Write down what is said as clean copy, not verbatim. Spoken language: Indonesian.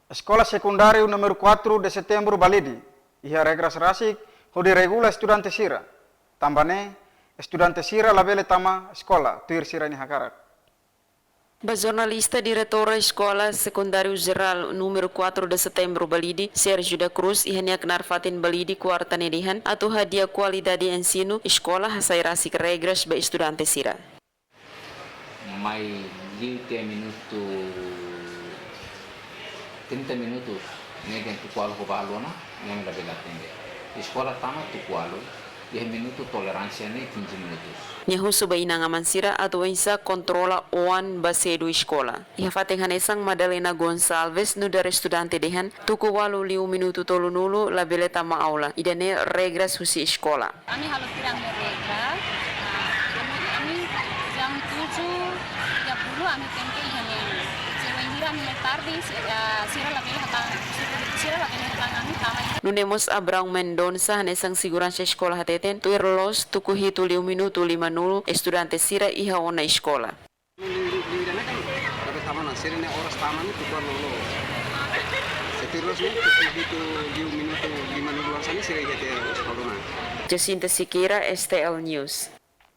Escola Secundário número 4 de Setembro Balidi, iha regras rasik, hodi regula estudante sira. Tambane, estudante sira labele tama escola, tuir sira ni hakarak. Jornalista diretora Escola Secundário Geral número 4 de Setembro Balidi, Sérgio da Cruz, ihaniak narfatin Balidi kuarta nedihan atau hadiah kualidade de ensino, escola hasai rasik regras ba estudante sira. Mais de 30 minutos negen tu kualo ko balona yang la bela tende escola tama tu kualo 10 minutos toleransia ne 15 minutos Nyahu subai nangaman sira atau insa kontrola oan basedu escola. Iha fateng hanesang Madalena Gonçalves nu dari estudante dehan tuku walu 5 minuto tolu nulu la bele tama aula idane regras husi escola. Kami halu tirang regras, kami jam 7.30 kami tempe ihane. Sewahira ni tarde sira la bele hatang kami tama. Nunemos Abrão Mendonça hanesang segurança escola hateten tuir los tuku hitu 5 minuto 5 nulu estudante sira iha ona escola. Lingdana kan dapat taman sira ne oras taman itu kan lolo. Setiros ne tuku hitu 5 minuto 5 nulu sana sira hete sekolah. Jacinta Siqueira, STL News.